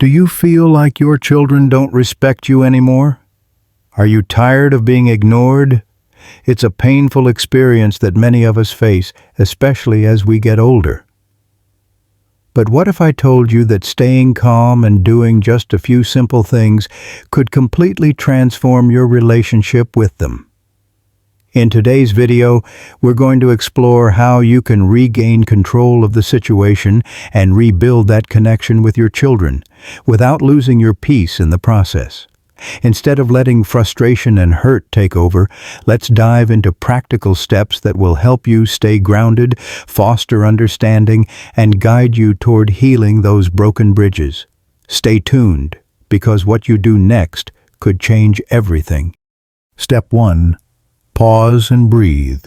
Do you feel like your children don't respect you anymore? Are you tired of being ignored? It's a painful experience that many of us face, especially as we get older. But what if I told you that staying calm and doing just a few simple things could completely transform your relationship with them? In today's video, we're going to explore how you can regain control of the situation and rebuild that connection with your children without losing your peace in the process. Instead of letting frustration and hurt take over, let's dive into practical steps that will help you stay grounded, foster understanding, and guide you toward healing those broken bridges. Stay tuned, because what you do next could change everything. Step 1. Pause and breathe.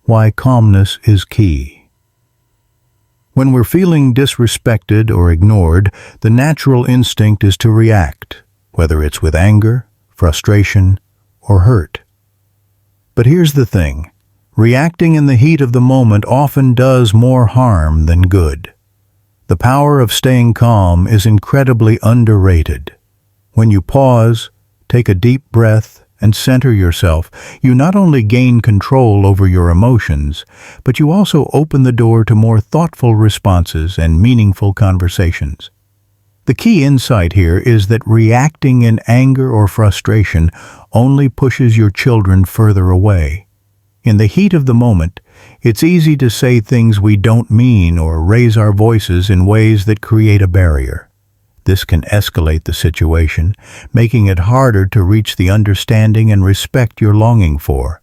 Why calmness is key. When we're feeling disrespected or ignored, the natural instinct is to react, whether it's with anger, frustration, or hurt. But here's the thing. Reacting in the heat of the moment often does more harm than good. The power of staying calm is incredibly underrated. When you pause, take a deep breath, and center yourself, you not only gain control over your emotions, but you also open the door to more thoughtful responses and meaningful conversations. The key insight here is that reacting in anger or frustration only pushes your children further away. In the heat of the moment, it's easy to say things we don't mean or raise our voices in ways that create a barrier. This can escalate the situation, making it harder to reach the understanding and respect you're longing for.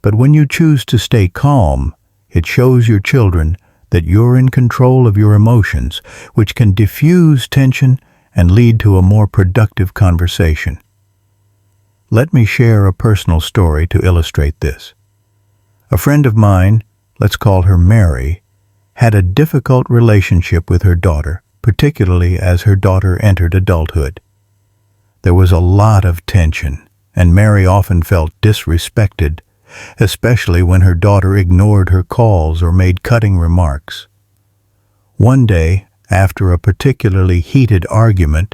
But when you choose to stay calm, it shows your children that you're in control of your emotions, which can diffuse tension and lead to a more productive conversation. Let me share a personal story to illustrate this. A friend of mine, let's call her Mary, had a difficult relationship with her daughter, particularly as her daughter entered adulthood. There was a lot of tension, and Mary often felt disrespected, especially when her daughter ignored her calls or made cutting remarks. One day, after a particularly heated argument,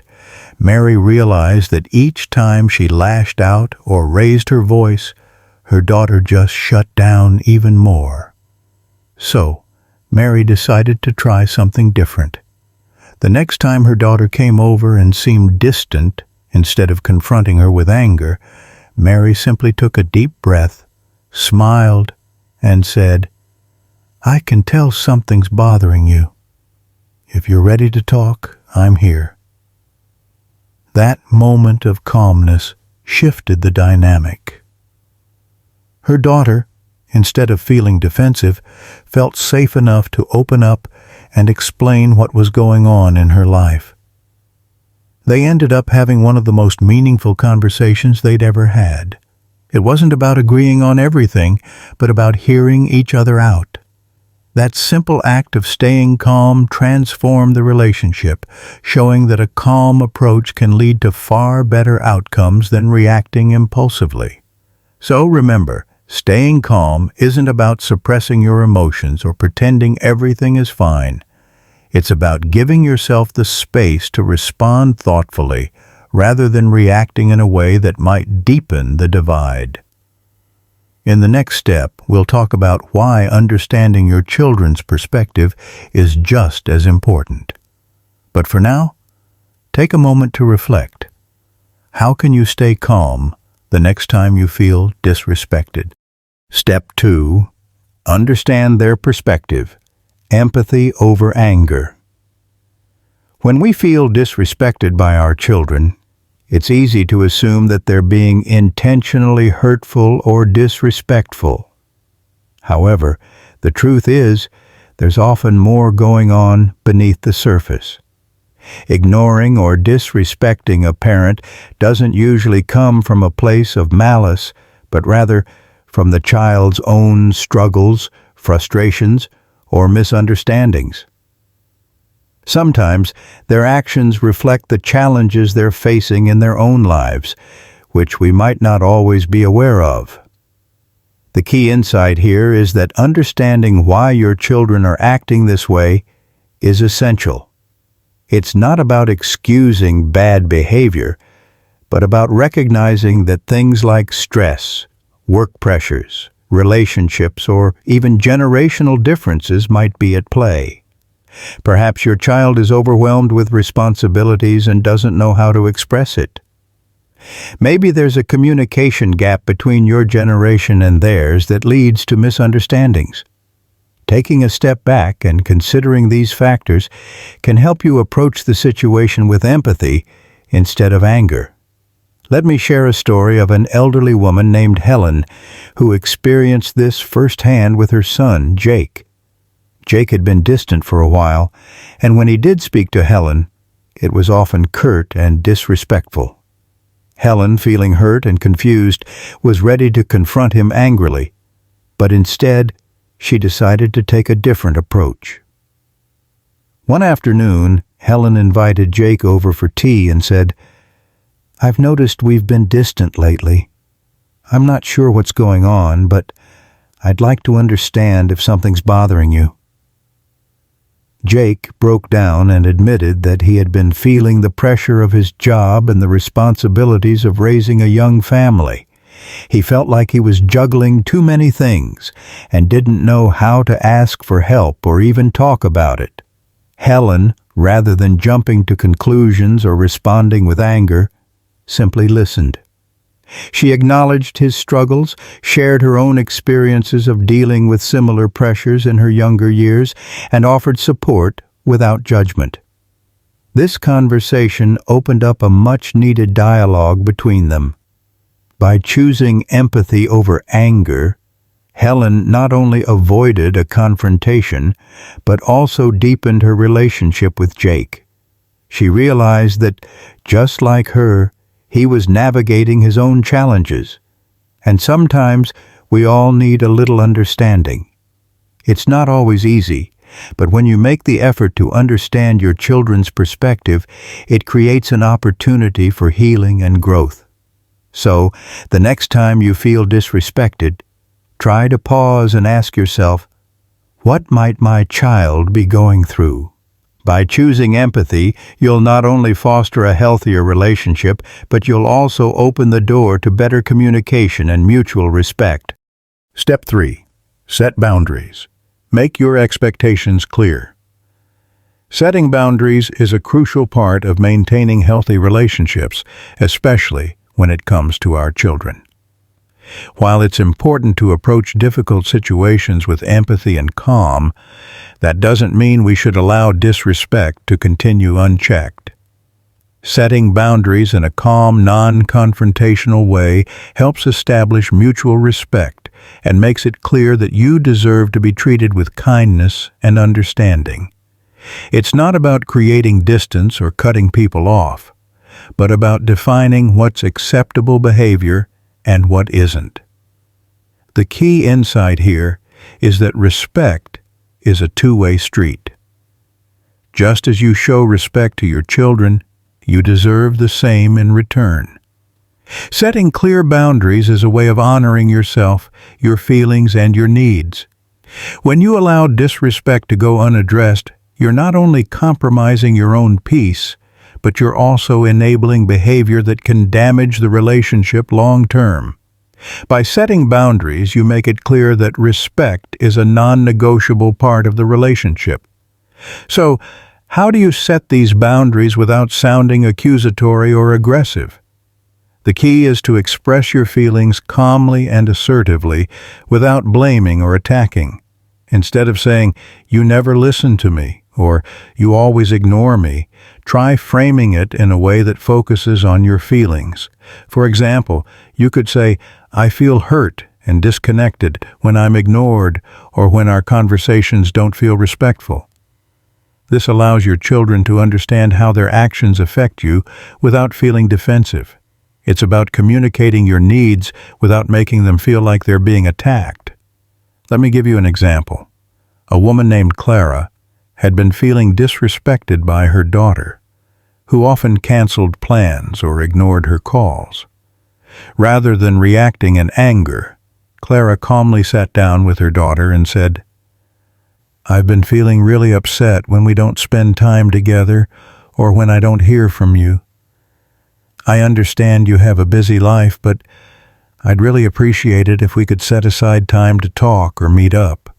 Mary realized that each time she lashed out or raised her voice, her daughter just shut down even more. So, Mary decided to try something different. The next time her daughter came over and seemed distant, instead of confronting her with anger, Mary simply took a deep breath, smiled, and said, "I can tell something's bothering you. If you're ready to talk, I'm here." That moment of calmness shifted the dynamic. Her daughter, instead of feeling defensive, felt safe enough to open up and explain what was going on in her life. They ended up having one of the most meaningful conversations they'd ever had. It wasn't about agreeing on everything, but about hearing each other out. That simple act of staying calm transformed the relationship, showing that a calm approach can lead to far better outcomes than reacting impulsively. So remember, staying calm isn't about suppressing your emotions or pretending everything is fine. It's about giving yourself the space to respond thoughtfully rather than reacting in a way that might deepen the divide. In the next step, we'll talk about why understanding your children's perspective is just as important. But for now, take a moment to reflect. How can you stay calm the next time you feel disrespected? Step 2. Understand their perspective. Empathy over anger. When we feel disrespected by our children, it's easy to assume that they're being intentionally hurtful or disrespectful. However, the truth is, there's often more going on beneath the surface. Ignoring or disrespecting a parent doesn't usually come from a place of malice, but rather from the child's own struggles, frustrations, or misunderstandings. Sometimes their actions reflect the challenges they're facing in their own lives, which we might not always be aware of. The key insight here is that understanding why your children are acting this way is essential. It's not about excusing bad behavior, but about recognizing that things like stress, work pressures, relationships, or even generational differences might be at play. Perhaps your child is overwhelmed with responsibilities and doesn't know how to express it. Maybe there's a communication gap between your generation and theirs that leads to misunderstandings. Taking a step back and considering these factors can help you approach the situation with empathy instead of anger. Let me share a story of an elderly woman named Helen who experienced this firsthand with her son, Jake. Jake had been distant for a while, and when he did speak to Helen, it was often curt and disrespectful. Helen, feeling hurt and confused, was ready to confront him angrily, but instead, she decided to take a different approach. One afternoon, Helen invited Jake over for tea and said, "I've noticed we've been distant lately. I'm not sure what's going on, but I'd like to understand if something's bothering you." Jake broke down and admitted that he had been feeling the pressure of his job and the responsibilities of raising a young family. He felt like he was juggling too many things and didn't know how to ask for help or even talk about it. Helen, rather than jumping to conclusions or responding with anger, simply listened. She acknowledged his struggles, shared her own experiences of dealing with similar pressures in her younger years, and offered support without judgment. This conversation opened up a much-needed dialogue between them. By choosing empathy over anger, Helen not only avoided a confrontation, but also deepened her relationship with Jake. She realized that, just like her, he was navigating his own challenges, and sometimes we all need a little understanding. It's not always easy, but when you make the effort to understand your children's perspective, it creates an opportunity for healing and growth. So, the next time you feel disrespected, try to pause and ask yourself, what might my child be going through? By choosing empathy, you'll not only foster a healthier relationship, but you'll also open the door to better communication and mutual respect. Step 3. Set boundaries. Make your expectations clear. Setting boundaries is a crucial part of maintaining healthy relationships, especially when it comes to our children. While it's important to approach difficult situations with empathy and calm, that doesn't mean we should allow disrespect to continue unchecked. Setting boundaries in a calm, non-confrontational way helps establish mutual respect and makes it clear that you deserve to be treated with kindness and understanding. It's not about creating distance or cutting people off, but about defining what's acceptable behavior and what isn't. The key insight here is that respect is a two-way street. Just as you show respect to your children, you deserve the same in return. Setting clear boundaries is a way of honoring yourself, your feelings, and your needs. When you allow disrespect to go unaddressed, you're not only compromising your own peace, but you're also enabling behavior that can damage the relationship long-term. By setting boundaries, you make it clear that respect is a non-negotiable part of the relationship. So, how do you set these boundaries without sounding accusatory or aggressive? The key is to express your feelings calmly and assertively without blaming or attacking. Instead of saying, "You never listen to me," or "You always ignore me," try framing it in a way that focuses on your feelings. For example, you could say, "I feel hurt and disconnected when I'm ignored or when our conversations don't feel respectful." This allows your children to understand how their actions affect you without feeling defensive. It's about communicating your needs without making them feel like they're being attacked. Let me give you an example. A woman named Clara had been feeling disrespected by her daughter, who often canceled plans or ignored her calls. Rather than reacting in anger, Clara calmly sat down with her daughter and said, "I've been feeling really upset when we don't spend time together or when I don't hear from you. I understand you have a busy life, but I'd really appreciate it if we could set aside time to talk or meet up."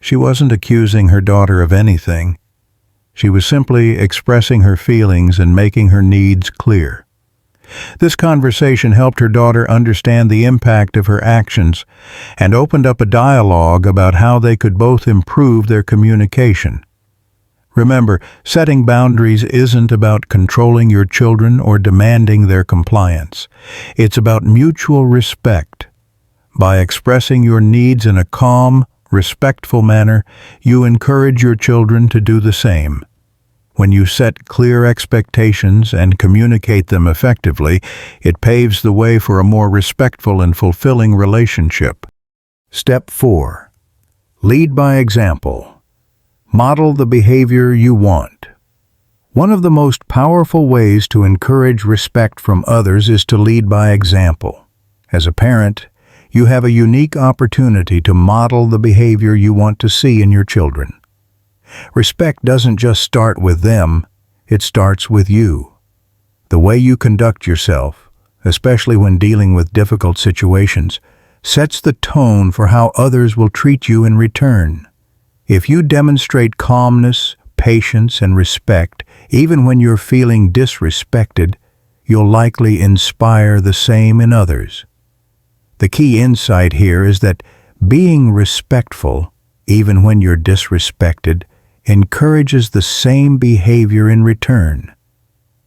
She wasn't accusing her daughter of anything. She was simply expressing her feelings and making her needs clear. This conversation helped her daughter understand the impact of her actions and opened up a dialogue about how they could both improve their communication. Remember, setting boundaries isn't about controlling your children or demanding their compliance. It's about mutual respect. By expressing your needs in a calm, respectful manner, you encourage your children to do the same. When you set clear expectations and communicate them effectively, it paves the way for a more respectful and fulfilling relationship. Step 4. Lead by example. Model the behavior you want. One of the most powerful ways to encourage respect from others is to lead by example. As a parent, you have a unique opportunity to model the behavior you want to see in your children. Respect doesn't just start with them, it starts with you. The way you conduct yourself, especially when dealing with difficult situations, sets the tone for how others will treat you in return. If you demonstrate calmness, patience, and respect, even when you're feeling disrespected, you'll likely inspire the same in others. The key insight here is that being respectful, even when you're disrespected, encourages the same behavior in return.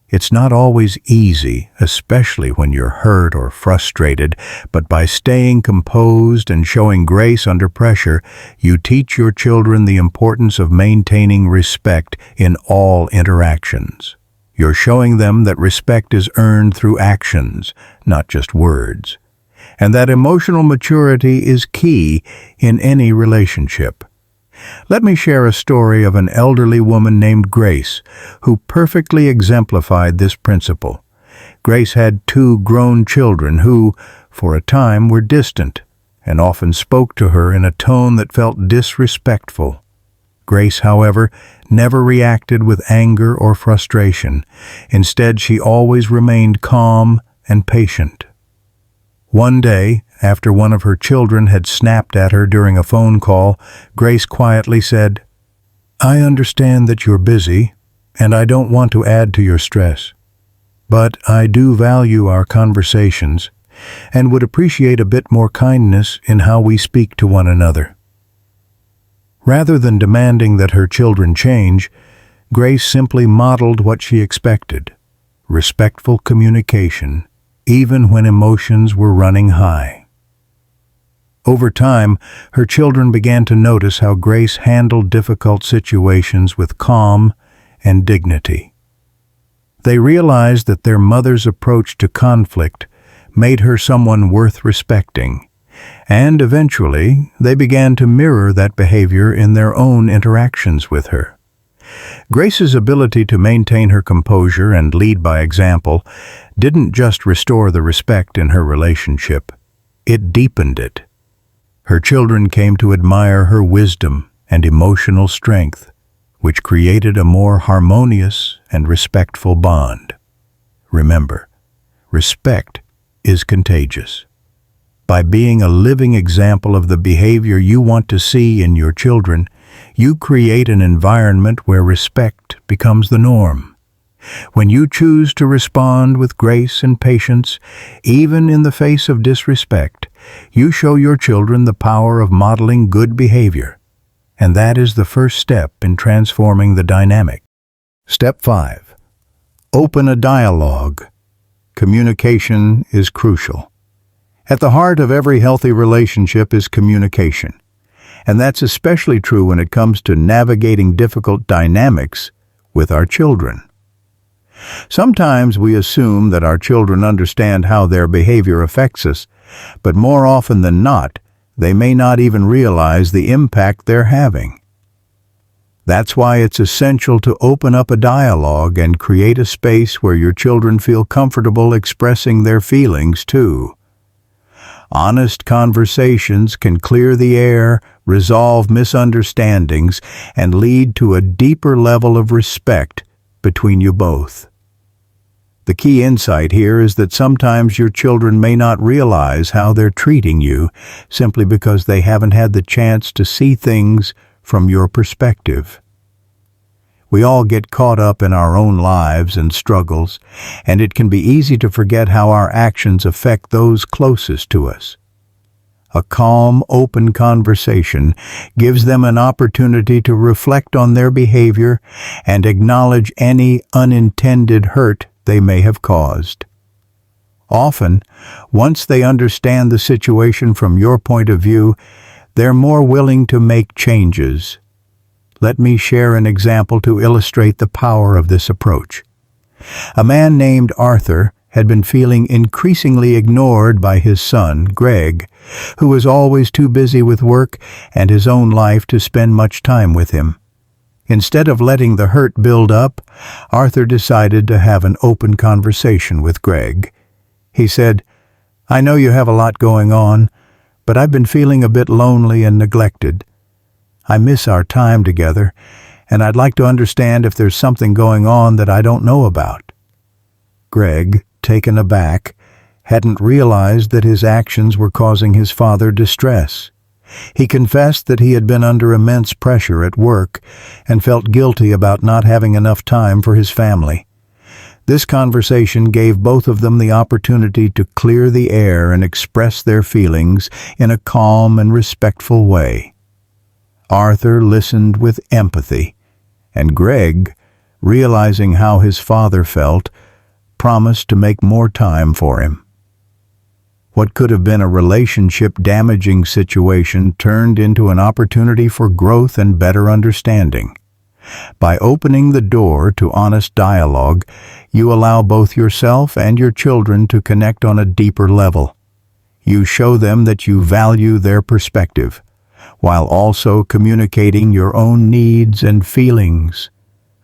It's not always easy, especially when you're hurt or frustrated, but by staying composed and showing grace under pressure, you teach your children the importance of maintaining respect in all interactions. You're showing them that respect is earned through actions, not just words, and that emotional maturity is key in any relationship. Let me share a story of an elderly woman named Grace, who perfectly exemplified this principle. Grace had 2 grown children who, for a time, were distant and often spoke to her in a tone that felt disrespectful. Grace, however, never reacted with anger or frustration. Instead, she always remained calm and patient. One day, after one of her children had snapped at her during a phone call, Grace quietly said, "I understand that you're busy, and I don't want to add to your stress. But I do value our conversations and would appreciate a bit more kindness in how we speak to one another." Rather than demanding that her children change, Grace simply modeled what she expected: respectful communication, even when emotions were running high. Over time, her children began to notice how Grace handled difficult situations with calm and dignity. They realized that their mother's approach to conflict made her someone worth respecting, and eventually they began to mirror that behavior in their own interactions with her. Grace's ability to maintain her composure and lead by example didn't just restore the respect in her relationship, it deepened it. Her children came to admire her wisdom and emotional strength, which created a more harmonious and respectful bond. Remember, respect is contagious. By being a living example of the behavior you want to see in your children, you create an environment where respect becomes the norm. When you choose to respond with grace and patience, even in the face of disrespect, you show your children the power of modeling good behavior, and that is the first step in transforming the dynamic. Step 5. Open a dialogue. Communication is crucial. At the heart of every healthy relationship is communication, and that's especially true when it comes to navigating difficult dynamics with our children. Sometimes we assume that our children understand how their behavior affects us, but more often than not, they may not even realize the impact they're having. That's why it's essential to open up a dialogue and create a space where your children feel comfortable expressing their feelings too. Honest conversations can clear the air, resolve misunderstandings, and lead to a deeper level of respect between you both. The key insight here is that sometimes your children may not realize how they're treating you simply because they haven't had the chance to see things from your perspective. We all get caught up in our own lives and struggles, and it can be easy to forget how our actions affect those closest to us. A calm, open conversation gives them an opportunity to reflect on their behavior and acknowledge any unintended hurt they may have caused. Often, once they understand the situation from your point of view, they're more willing to make changes. Let me share an example to illustrate the power of this approach. A man named Arthur had been feeling increasingly ignored by his son, Greg, who was always too busy with work and his own life to spend much time with him. Instead of letting the hurt build up, Arthur decided to have an open conversation with Greg. He said, "I know you have a lot going on, but I've been feeling a bit lonely and neglected. I miss our time together, and I'd like to understand if there's something going on that I don't know about." Greg, taken aback, hadn't realized that his actions were causing his father distress. He confessed that he had been under immense pressure at work and felt guilty about not having enough time for his family. This conversation gave both of them the opportunity to clear the air and express their feelings in a calm and respectful way. Arthur listened with empathy, and Greg, realizing how his father felt, promised to make more time for him. What could have been a relationship-damaging situation turned into an opportunity for growth and better understanding. By opening the door to honest dialogue, you allow both yourself and your children to connect on a deeper level. You show them that you value their perspective, while also communicating your own needs and feelings.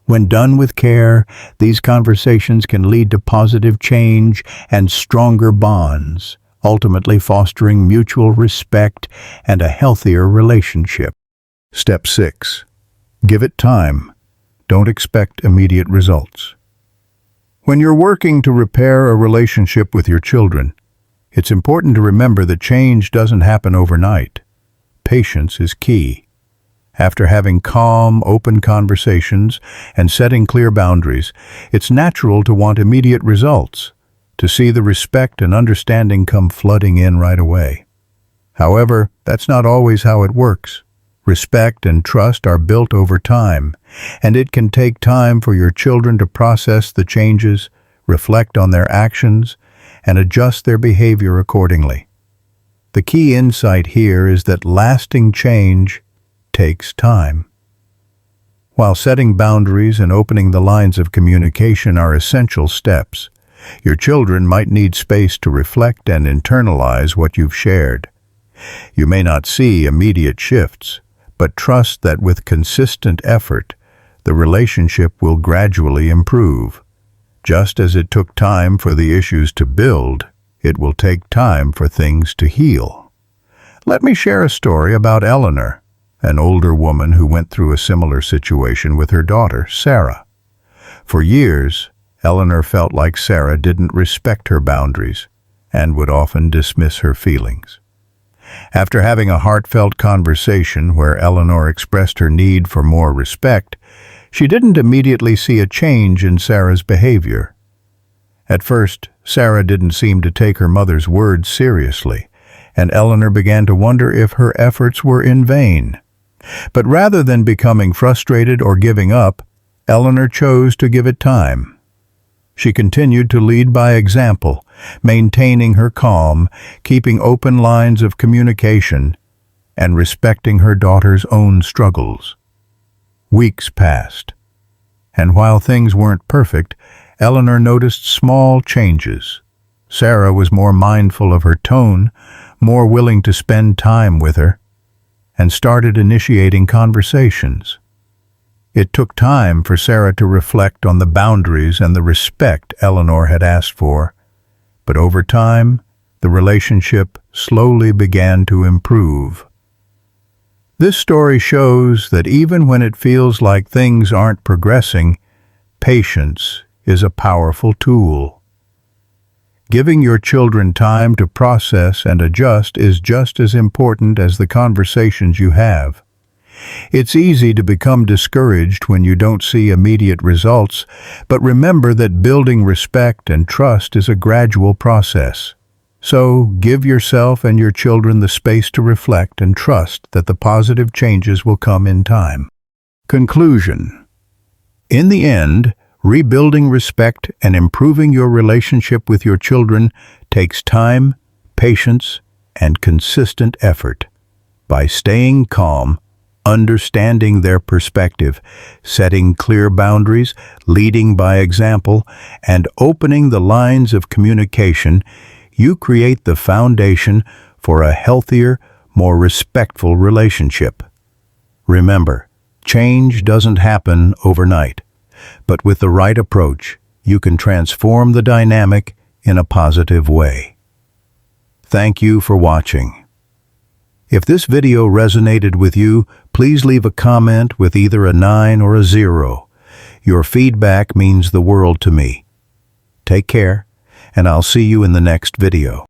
When done with care, these conversations can lead to positive change and stronger bonds, ultimately fostering mutual respect and a healthier relationship. Step 6. Give it time. Don't expect immediate results. When you're working to repair a relationship with your children, it's important to remember that change doesn't happen overnight. Patience is key. After having calm, open conversations and setting clear boundaries, it's natural to want immediate results, to see the respect and understanding come flooding in right away. However, that's not always how it works. Respect and trust are built over time, and it can take time for your children to process the changes, reflect on their actions, and adjust their behavior accordingly. The key insight here is that lasting change takes time. While setting boundaries and opening the lines of communication are essential steps, your children might need space to reflect and internalize what you've shared. You may not see immediate shifts, but trust that with consistent effort, the relationship will gradually improve. Just as it took time for the issues to build, it will take time for things to heal. Let me share a story about Eleanor, an older woman who went through a similar situation with her daughter, Sarah. For years, Eleanor felt like Sarah didn't respect her boundaries and would often dismiss her feelings. After having a heartfelt conversation where Eleanor expressed her need for more respect, she didn't immediately see a change in Sarah's behavior. At first, Sarah didn't seem to take her mother's words seriously, and Eleanor began to wonder if her efforts were in vain. But rather than becoming frustrated or giving up, Eleanor chose to give it time. She continued to lead by example, maintaining her calm, keeping open lines of communication, and respecting her daughter's own struggles. Weeks passed, and while things weren't perfect, Eleanor noticed small changes. Sarah was more mindful of her tone, more willing to spend time with her, and started initiating conversations. It took time for Sarah to reflect on the boundaries and the respect Eleanor had asked for, but over time, the relationship slowly began to improve. This story shows that even when it feels like things aren't progressing, patience is a powerful tool. Giving your children time to process and adjust is just as important as the conversations you have. It's easy to become discouraged when you don't see immediate results, but remember that building respect and trust is a gradual process. So, give yourself and your children the space to reflect and trust that the positive changes will come in time. Conclusion. In the end, rebuilding respect and improving your relationship with your children takes time, patience, and consistent effort. By staying calm, understanding their perspective, setting clear boundaries, leading by example, and opening the lines of communication, you create the foundation for a healthier, more respectful relationship. Remember, change doesn't happen overnight, but with the right approach, you can transform the dynamic in a positive way. Thank you for watching. If this video resonated with you, please leave a comment with either a 9 or a 0. Your feedback means the world to me. Take care, and I'll see you in the next video.